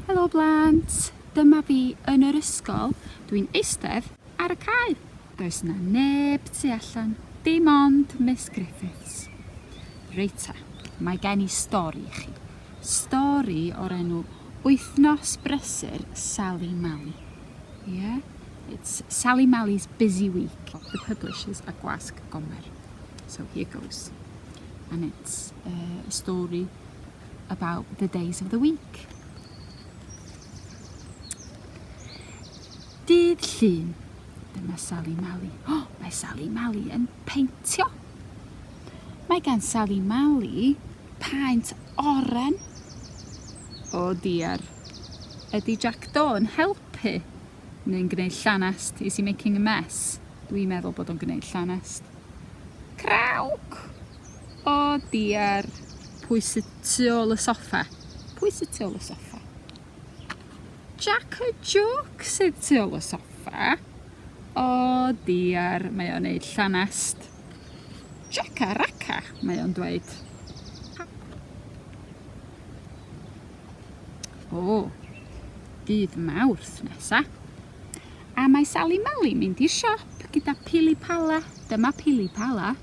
Helo blant, dyma fi yn yr ysgol. Dwi'n eistedd ar y cae. Does na neb tu allan, dim ond Miss Griffiths. Reita, mae gen I stori I chi. Stori o'r enw Wythnos Brysur Sally Mally. Yeah, it's Sally Mally's busy week. The publishers are Gwasg Gomer. So here goes. And it's a story about the days of the week. Dydd Llun, dyma Sally Mally. Oh, mae Sally Mally yn peintio. Mae gan Sally Mally paent oren. O diar, ydy Jack Dawn helpu? Neu'n gwneud llanast? Is he making a mess? Dwi'n meddwl bod o'n gwneud llanast. Crawc! O diar, pwy sy'n tu ôl y soffa? Pwy sy'n tu ôl y soffa? Jack a Joke sydd tu ôl y soffa. O diar, mae o'n neud llanast. Jack a Raca, mae o'n dweud. O, dydd Mawrth nesa. A mae Sally Mally mynd i'r siop gyda Pili Pala. Dyma Pili Pala.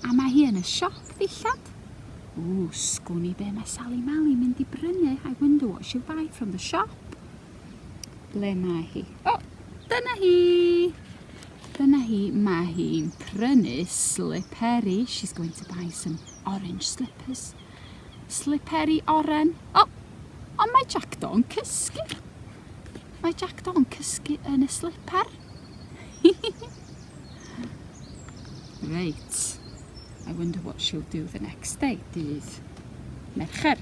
A mae hi yn y siop ddillad. O, sgwn I be mae Sally Mally mynd I brynu. I wonder what she'll buy from the shop. Ble mae hi? O, dyna hi. Dyna hi, mae hi'n prynu sliperi. She's going to buy some orange slippers. Sliperi oren. O, ond mae Jack Dawn cysgu. Mae Jack Dawn cysgu yn y slipper. Right. I wonder what she'll do the next day. Dydd Mercher.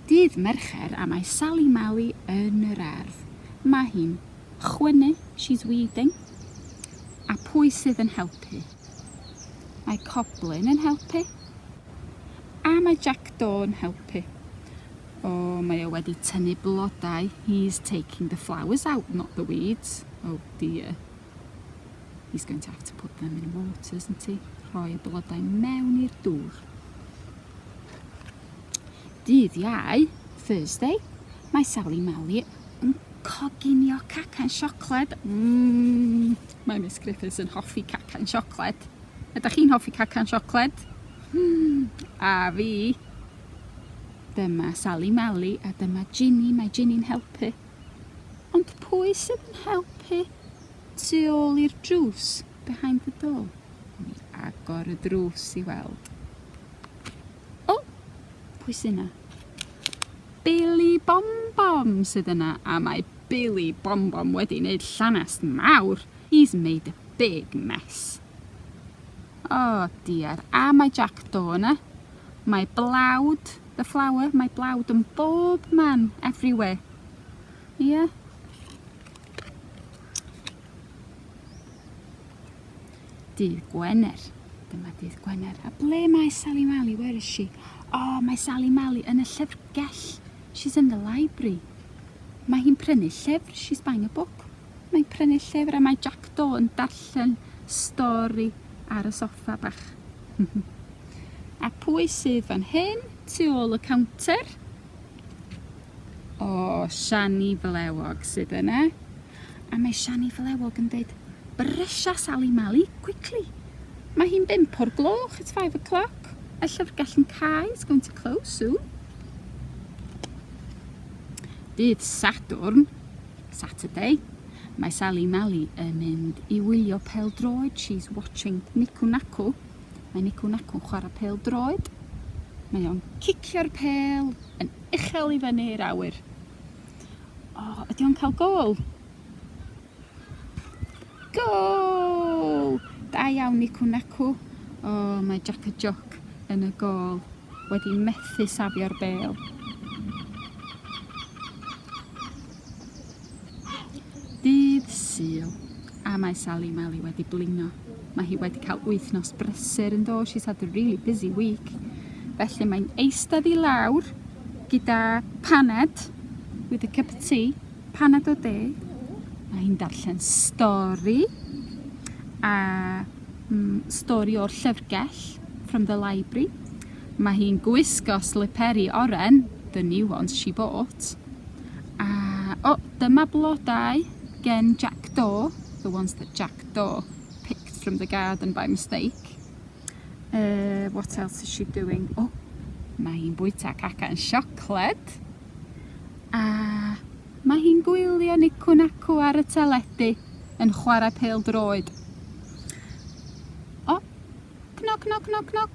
Dydd Mercher a mae Sally Mally yn yr ardd. Mae hi'n chwynnu, she's weeding. A pwy sydd yn helpu? Mae Coblin yn helpu. A mae Jack Dawn helpu. O, mae o wedi tynnu blodau. He's taking the flowers out, not the weeds. Oh dear. He's going to have to put them in water, isn't he? Rhoi y blodau mewn i'r dŵr. Dydd Iau, Thursday, mae Sally Mally yn coginio cacan siocled. Mae Miss Griffiths yn hoffi cacan siocled. Ydych chi'n hoffi cacan siocled? A fi. Dyma Sally Mally a dyma Ginny. Mae Ginny'n helpu. Ond pwy sydd yn helpu tu ôl i'r drws behind the door? Mi agor y drws I weld. O! Pwy sydd yna? Billy Bom Bom sydd yna. A mae Billy Bom Bom wedi wneud llanast mawr. He's made a big mess. O diar. A mae Jack Dawn yna. Mae blawd, the flower, mae blawd yn bob man, everywhere. Yeah. Dydd Gwener. Dyma dydd Gwener. A ble mae Sally Mally? Where is she? Oh, mae Sally Mally yn y llyfrgell. She's in the library. Mae hi'n prynu llyfr. She's buying a book. Mae'n prynu llyfr a mae Jack Dawn darllen stori ar y soffa bach. A pwy sydd fan hyn tu ôl y counter? O, Siani Flewog sydd yna. A mae Siani Flewog yn dweud, brysia Sally Mally, quickly. Mae hi'n 5 o'r gloch, it's 5 o'clock. Y llyfrgell yn cae, it's going to close soon. Dydd Sadwrn, Saturday, mae Sally Mally yn mynd I wylio pêl-droed. She's watching Nico Naco. Mae Nico Naco'n chwarae pêl-droed. Mae o'n cicio'r pêl yn uchel I fyny'r awyr. O, ydy o'n cael gol? Gol! Da iawn Nico Naco. O, mae Jack a Jock yn y gol. Wedi methu safio'r bêl. Dydd Sul. A mae Sally Mally wedi blino. Mae hi wedi cael wythnos brysur yn dod. She's had a really busy week. Felly mae'n eistedd I lawr gyda paned with a cup of tea. Paned o de. Mae hi'n darllen stori. A stori o'r llyfrgell from the library. Mae hi'n gwisgo sliperi oren. the new ones she bought. Dyma blodau gen Jack Daw, the ones that Jack Daw picked from the garden by mistake. What else is she doing? Mae hi'n bwyta cacan siocled. A mae hi'n gwylio Nico Naco ar y teledu yn chwarae pêl-droed. Knock, knock, knock, knock.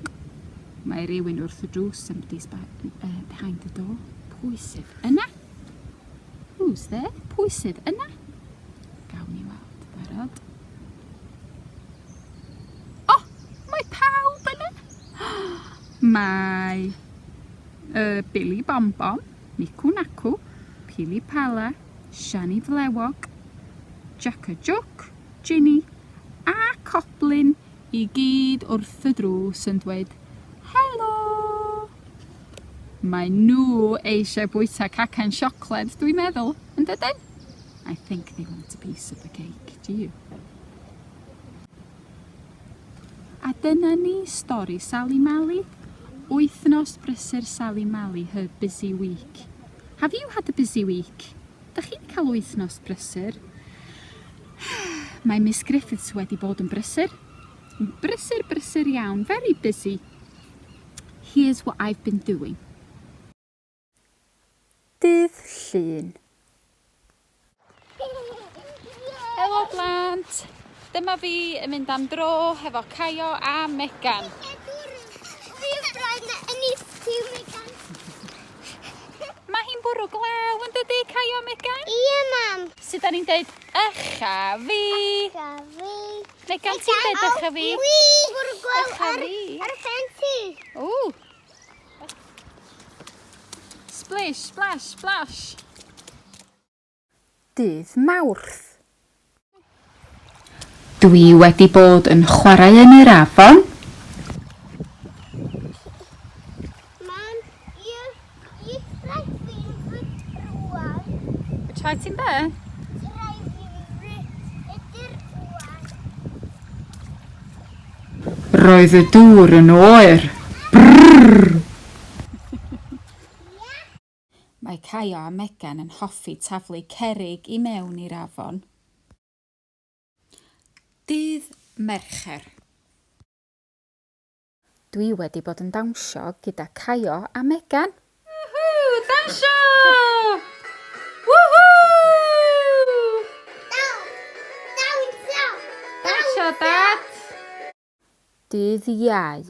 Mae rhywun wrth y drws, somebody's behind the door. Pwy sydd yna? Who's there? Pwy sydd yna? Gawn ni weld, barod. Mae pawb yna! Mae Billy Bom Bom, Nico Naco, Pili Pala, Shani Flewog, Jack a Jook, Ginny a Coblin i gyd wrth y drws yn dweud helo. Mae nhw eisiau bwyta cacan siocled, dwi'n meddwl, yn dydyn? I think they want a piece of the cake, do you? A dyna ni stori Sally Mally. Wythnos brysur Sally Mally, her busy week. Have you had a busy week? Dach chi'n cael wythnos brysur? Mae Miss Griffiths wedi bod yn brysur. Brysur iawn, very busy. Here's what I've been doing. Dydd Llun. Helo blant. Dyma fi yn mynd am dro hefo Caio a Megan. Mae hi'n bwrw glaw yn dydi Caio a Megan? Ie, mam. Sut da ni'n deud ycha fi? Ycha fi. Megan, ti'n deud ycha fi? Bwrw glaw ar y ffensi. Splish, splash, splash. Dydd Mawrth. Dwi wedi bod yn chwarae yn yr afon. Mam, i rhaid fi'n rwan. Rhaid ti'n be? Rhaid fi'n ydyr rwan. Roedd y dŵr yn oer. Brrr. Mae Caio a Megan yn hoffi taflu cerrig i mewn i'r afon. Dydd Mercher. Dwi wedi bod yn dawnsio gyda Caio a Megan. Woohoo! Dawnsio! Woohoo! Dawnsio, Dad! Dydd Iau.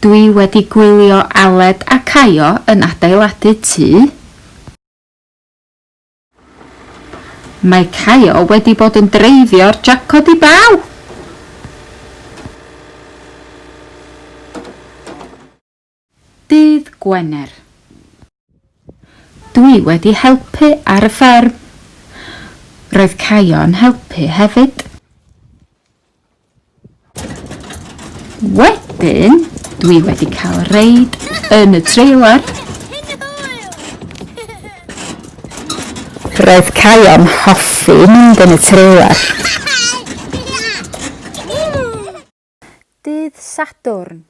Dwi wedi gwylio Aled a Caio yn adeiladu tŷ. Mae Caio wedi bod yn dreifio'r jaco di baw. Dydd Gwener. Dwi wedi helpu ar y fferm. Roedd Caio yn helpu hefyd. Wedyn, dwi wedi cael reid yn y trailer. Roedd Caio'n hoffi mynd yn y trailer. Dydd Sadwrn.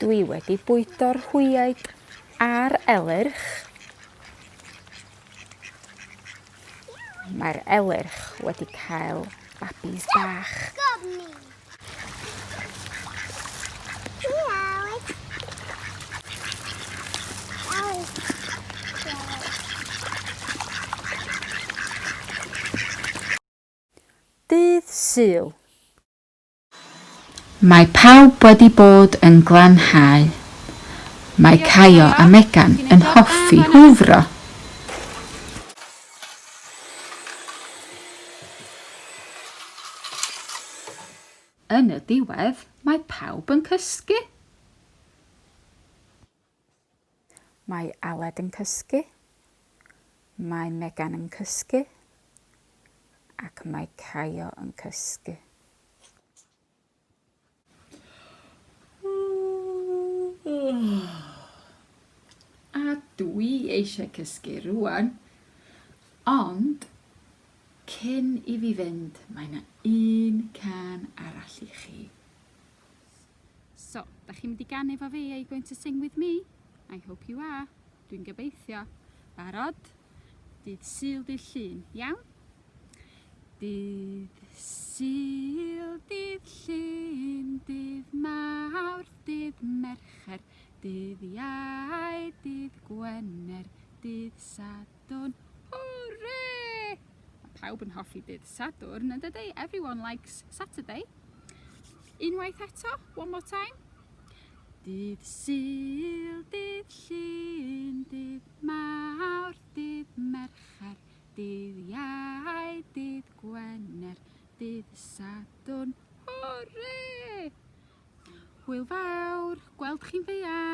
Dwi wedi bwydo'r hwyaid a'r elyrch. Mae'r elyrch wedi cael babis bach. Dydd Sul. Mae pawb wedi bod yn glanhau. Mae Caio a Megan yn hoffi hwfro. Yn y diwedd, mae pawb yn cysgu. Mae Aled yn cysgu. Mae Megan yn cysgu. Ac mae Caio yn cysgu. A dwi eisiau cysgu rwan, ond cyn i fi fynd, mae 'na un can arall i chi. So, da chi'n mynd i ganu efo fi? Are you going to sing with me? I hope you are. Dwi'n gobeithio. Barod? Dydd Sul, dydd Llun. Iawn? Dydd Sul, dydd Llun, dydd Mawrth, dydd Mercher, dydd Iau, dydd Gwener, dydd Sadwrn. Hwrê! Mae pawb yn hoffi dydd Sadwrn, yn dydi? Everyone likes Saturday. Unwaith eto, one more time. Dydd Sul, dydd Llun, dydd Mawrth, dydd Mercher, dydd Iau, dydd Gwener, dydd Sadwrn. Hwrê! Hwyl fawr, gweld chi'n fuan.